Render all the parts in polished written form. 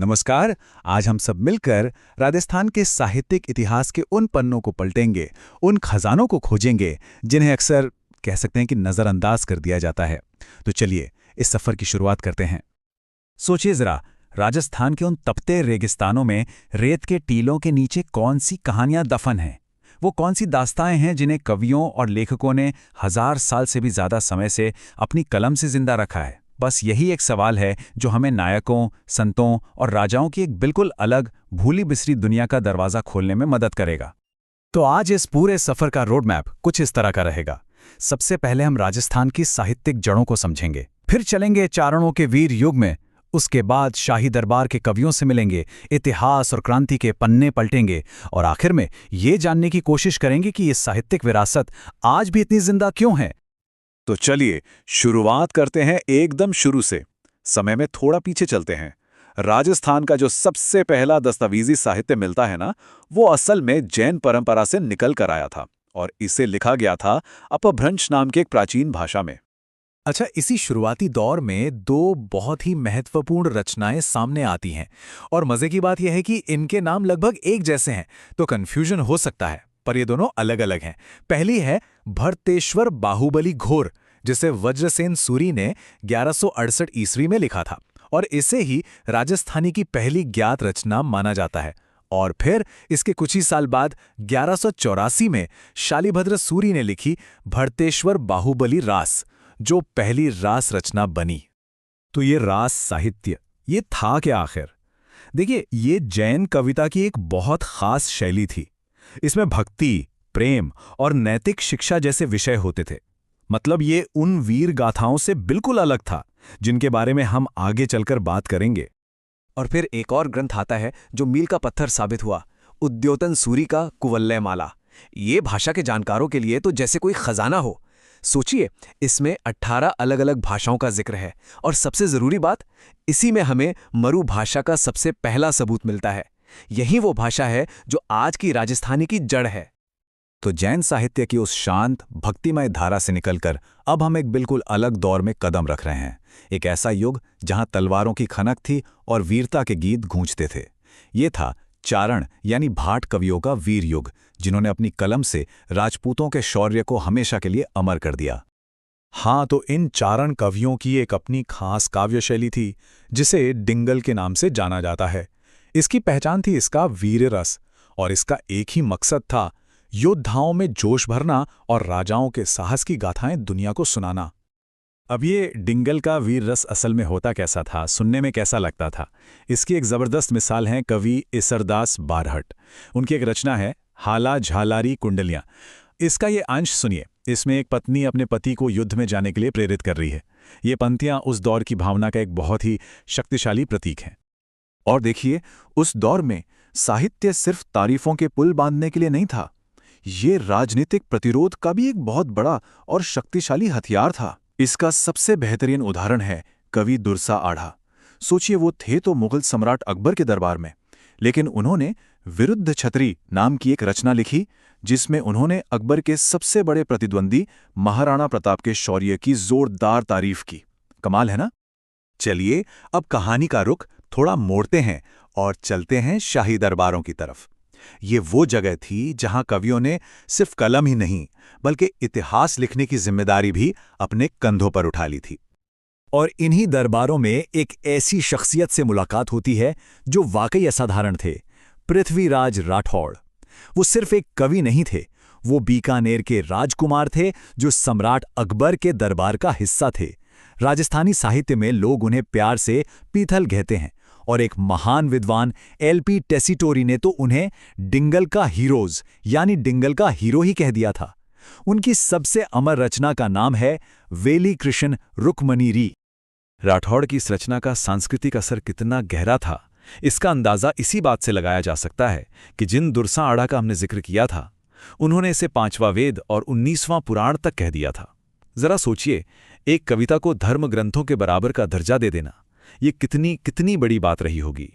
नमस्कार। आज हम सब मिलकर राजस्थान के साहित्यिक इतिहास के उन पन्नों को पलटेंगे, उन खजानों को खोजेंगे जिन्हें अक्सर कह सकते हैं कि नज़रअंदाज कर दिया जाता है। तो चलिए इस सफ़र की शुरुआत करते हैं। सोचिए ज़रा, राजस्थान के उन तपते रेगिस्तानों में रेत के टीलों के नीचे कौन सी कहानियां दफन हैं? वो कौन सी दास्ताएं हैं जिन्हें कवियों और लेखकों ने 1000 साल से भी ज़्यादा समय से अपनी कलम से जिंदा रखा है? बस यही एक सवाल है जो हमें नायकों, संतों और राजाओं की एक बिल्कुल अलग, भूली बिसरी दुनिया का दरवाज़ा खोलने में मदद करेगा। तो आज इस पूरे सफ़र का रोड मैप कुछ इस तरह का रहेगा। सबसे पहले हम राजस्थान की साहित्यिक जड़ों को समझेंगे, फिर चलेंगे चारणों के वीर युग में, उसके बाद शाही दरबार के कवियों से मिलेंगे, इतिहास और क्रांति के पन्ने पलटेंगे और आखिर में ये जानने की कोशिश करेंगे कि ये साहित्यिक विरासत आज भी इतनी जिंदा क्यों है। तो चलिए शुरुआत करते हैं एकदम शुरू से। समय में थोड़ा पीछे चलते हैं। राजस्थान का जो सबसे पहला दस्तावेजी साहित्य मिलता है ना, वो असल में जैन परंपरा से निकल कर आया था और इसे लिखा गया था अपभ्रंश नाम के एक प्राचीन भाषा में। अच्छा, इसी शुरुआती दौर में दो बहुत ही महत्वपूर्ण रचनाएं सामने आती हैं और मजे की बात यह है कि इनके नाम लगभग एक जैसे हैं, तो कंफ्यूजन हो सकता है, पर ये दोनों अलग अलग हैं। पहली है भरतेश्वर बाहुबली घोर, जिसे वज्रसेन सूरी ने 1168 ईस्वी में लिखा था और इसे ही राजस्थानी की पहली ज्ञात रचना माना जाता है। और फिर इसके कुछ ही साल बाद 1184 में शालिभद्र सूरी ने लिखी भरतेश्वर बाहुबली रास, जो पहली रास रचना बनी। तो ये रास साहित्य, ये था क्या आखिर? देखिए, ये जैन कविता की एक बहुत खास शैली थी। इसमें भक्ति, प्रेम और नैतिक शिक्षा जैसे विषय होते थे। मतलब ये उन वीर गाथाओं से बिल्कुल अलग था जिनके बारे में हम आगे चलकर बात करेंगे। और फिर एक और ग्रंथ आता है जो मील का पत्थर साबित हुआ, उद्योतन सूरी का कुवल्लय माला। ये भाषा के जानकारों के लिए तो जैसे कोई खजाना हो। सोचिए, इसमें 18 अलग अलग भाषाओं का जिक्र है और सबसे जरूरी बात, इसी में हमें मरु भाषा का सबसे पहला सबूत मिलता है। यही वो भाषा है जो आज की राजस्थानी की जड़ है। तो जैन साहित्य की उस शांत भक्तिमय धारा से निकलकर अब हम एक बिल्कुल अलग दौर में कदम रख रहे हैं। एक ऐसा युग जहां तलवारों की खनक थी और वीरता के गीत गूंजते थे। ये था चारण यानी भाट कवियों का वीर युग, जिन्होंने अपनी कलम से राजपूतों के शौर्य को हमेशा के लिए अमर कर दिया। हाँ, तो इन चारण कवियों की एक अपनी खास काव्य शैली थी जिसे डिंगल के नाम से जाना जाता है। इसकी पहचान थी इसका वीर रस और इसका एक ही मकसद था, योद्धाओं में जोश भरना और राजाओं के साहस की गाथाएं दुनिया को सुनाना। अब ये डिंगल का वीर रस असल में होता कैसा था, सुनने में कैसा लगता था, इसकी एक ज़बरदस्त मिसाल है कवि इसरदास बारहट। उनकी एक रचना है हाला झालारी कुंडलियां। इसका ये अंश सुनिए। इसमें एक पत्नी अपने पति को युद्ध में जाने के लिए प्रेरित कर रही है। ये पंक्तियां उस दौर की भावना का एक बहुत ही शक्तिशाली प्रतीक हैं। और देखिए, उस दौर में साहित्य सिर्फ तारीफों के पुल बांधने के लिए नहीं था, ये राजनीतिक प्रतिरोध का भी एक बहुत बड़ा और शक्तिशाली हथियार था। इसका सबसे बेहतरीन उदाहरण है कवि दुर्सा आढ़ा। सोचिए, वो थे तो मुगल सम्राट अकबर के दरबार में, लेकिन उन्होंने विरुद्ध छतरी नाम की एक रचना लिखी जिसमें उन्होंने अकबर के सबसे बड़े प्रतिद्वंदी महाराणा प्रताप के शौर्य की जोरदार तारीफ की। कमाल है ना? चलिए अब कहानी का रुख थोड़ा मोड़ते हैं और चलते हैं शाही दरबारों की तरफ। ये वो जगह थी जहां कवियों ने सिर्फ कलम ही नहीं बल्कि इतिहास लिखने की जिम्मेदारी भी अपने कंधों पर उठा ली थी। और इन्हीं दरबारों में एक ऐसी शख्सियत से मुलाकात होती है जो वाकई असाधारण थे, पृथ्वीराज राठौड़। वो सिर्फ एक कवि नहीं थे, वो बीकानेर के राजकुमार थे जो सम्राट अकबर के दरबार का हिस्सा थे। राजस्थानी साहित्य में लोग उन्हें प्यार से पीथल कहते हैं और एक महान विद्वान एलपी टेसीटोरी ने तो उन्हें डिंगल का हीरोज यानी डिंगल का हीरो ही कह दिया था। उनकी सबसे अमर रचना का नाम है वेली कृष्ण रुक्मणी री। राठौड़ की इस रचना का सांस्कृतिक असर कितना गहरा था, इसका अंदाजा इसी बात से लगाया जा सकता है कि जिन दुर्सा आढ़ा का हमने जिक्र किया था, उन्होंने इसे 5वां वेद और 19वां पुराण तक कह दिया था। जरा सोचिए, एक कविता को धर्म ग्रंथों के बराबर का दर्जा दे देना, ये कितनी बड़ी बात रही होगी।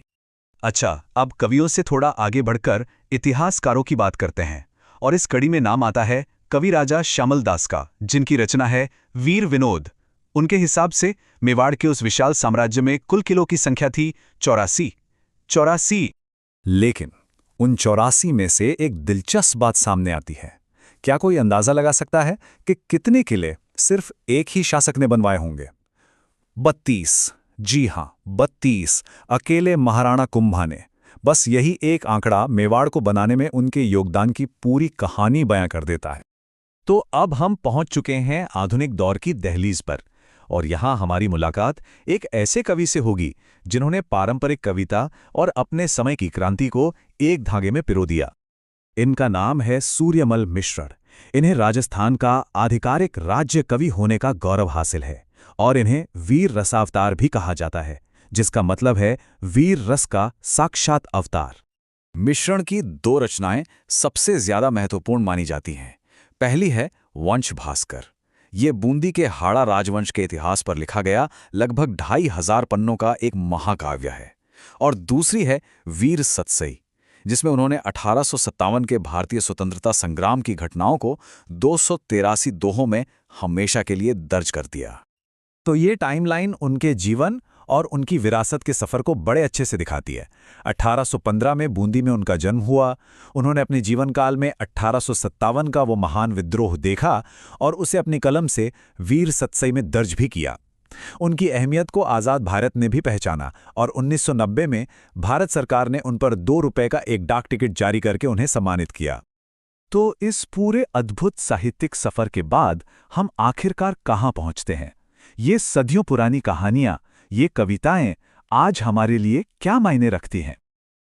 अच्छा, अब कवियों से थोड़ा आगे बढ़कर इतिहासकारों की बात करते हैं और इस कड़ी में नाम आता है कवि राजा श्यामल दास का, जिनकी रचना है वीर विनोद। उनके हिसाब से मेवाड़ के उस विशाल साम्राज्य में कुल किलों की संख्या थी 84, 84। लेकिन उन 84 में से एक दिलचस्प बात सामने आती है। क्या कोई अंदाजा लगा सकता है कि कितने किले सिर्फ एक ही शासक ने बनवाए होंगे? 32। जी हां, 32 अकेले महाराणा कुंभा ने। बस यही एक आंकड़ा मेवाड़ को बनाने में उनके योगदान की पूरी कहानी बयां कर देता है। तो अब हम पहुंच चुके हैं आधुनिक दौर की दहलीज पर, और यहां हमारी मुलाकात एक ऐसे कवि से होगी जिन्होंने पारंपरिक कविता और अपने समय की क्रांति को एक धागे में पिरो दिया। इनका नाम है सूर्यमल मिश्र। इन्हें राजस्थान का आधिकारिक राज्य कवि होने का गौरव हासिल है, और इन्हें वीर रसावतार भी कहा जाता है, जिसका मतलब है वीर रस का साक्षात अवतार। मिश्रण की 2 रचनाएं सबसे ज्यादा महत्वपूर्ण मानी जाती हैं। पहली है वंश भास्कर। ये बूंदी के हाड़ा राजवंश के इतिहास पर लिखा गया लगभग 2500 पन्नों का एक महाकाव्य है। और दूसरी है वीर सतसई, जिसमें उन्होंने 1857 के भारतीय स्वतंत्रता संग्राम की घटनाओं को 283 दोहों में हमेशा के लिए दर्ज कर दिया। तो ये टाइमलाइन उनके जीवन और उनकी विरासत के सफ़र को बड़े अच्छे से दिखाती है। 1815 में बूंदी में उनका जन्म हुआ। उन्होंने अपने जीवन काल में 1857 का वो महान विद्रोह देखा और उसे अपनी कलम से वीर सतसई में दर्ज भी किया। उनकी अहमियत को आज़ाद भारत ने भी पहचाना और 1990 में भारत सरकार ने उन पर 2 रुपए का एक डाक टिकट जारी करके उन्हें सम्मानित किया। तो इस पूरे अद्भुत साहित्यिक सफ़र के बाद हम आखिरकार कहाँ पहुँचते हैं? ये सदियों पुरानी कहानियां, ये कविताएं आज हमारे लिए क्या मायने रखती हैं?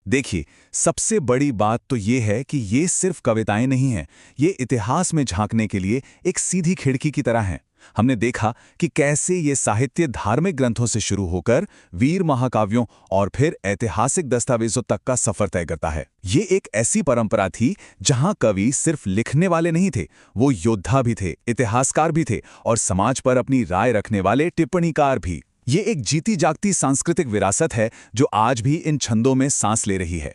देखिए, सबसे बड़ी बात तो ये है कि ये सिर्फ कविताएं नहीं हैं, ये इतिहास में झांकने के लिए एक सीधी खिड़की की तरह हैं। हमने देखा कि कैसे ये साहित्य धार्मिक ग्रंथों से शुरू होकर वीर महाकाव्यों और फिर ऐतिहासिक दस्तावेजों तक का सफर तय करता है। ये एक ऐसी परंपरा थी जहां कवि सिर्फ लिखने वाले नहीं थे, वो योद्धा भी थे, इतिहासकार भी थे और समाज पर अपनी राय रखने वाले टिप्पणीकार भी। ये एक जीती जागती सांस्कृतिक विरासत है जो आज भी इन छंदों में सांस ले रही है।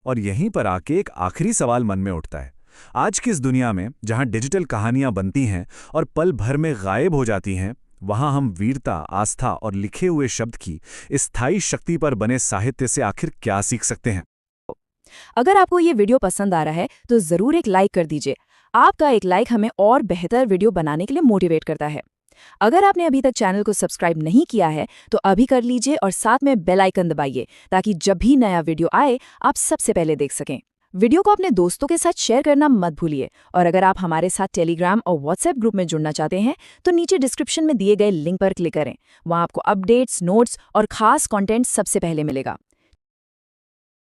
और यहीं पर आके एक आखिरी सवाल मन में उठता है। आज की इस दुनिया में जहां डिजिटल कहानियां बनती हैं और पल भर में गायब हो जाती हैं, वहां हम वीरता, आस्था और लिखे हुए शब्द की स्थायी शक्ति पर बने साहित्य से आखिर क्या सीख सकते हैं? अगर आपको ये वीडियो पसंद आ रहा है तो जरूर एक लाइक कर दीजिए। आपका एक लाइक हमें और बेहतर वीडियो बनाने के लिए मोटिवेट करता है। अगर आपने अभी तक चैनल को सब्सक्राइब नहीं किया है तो अभी कर लीजिए और साथ में बेल आइकन दबाइए ताकि जब भी नया वीडियो आए आप सबसे पहले देख सकें। वीडियो को अपने दोस्तों के साथ शेयर करना मत भूलिए, और अगर आप हमारे साथ टेलीग्राम और व्हाट्सएप ग्रुप में जुड़ना चाहते हैं तो नीचे डिस्क्रिप्शन में दिए गए लिंक पर क्लिक करें। वहां आपको अपडेट्स, नोट्स और खास कंटेंट सबसे पहले मिलेगा।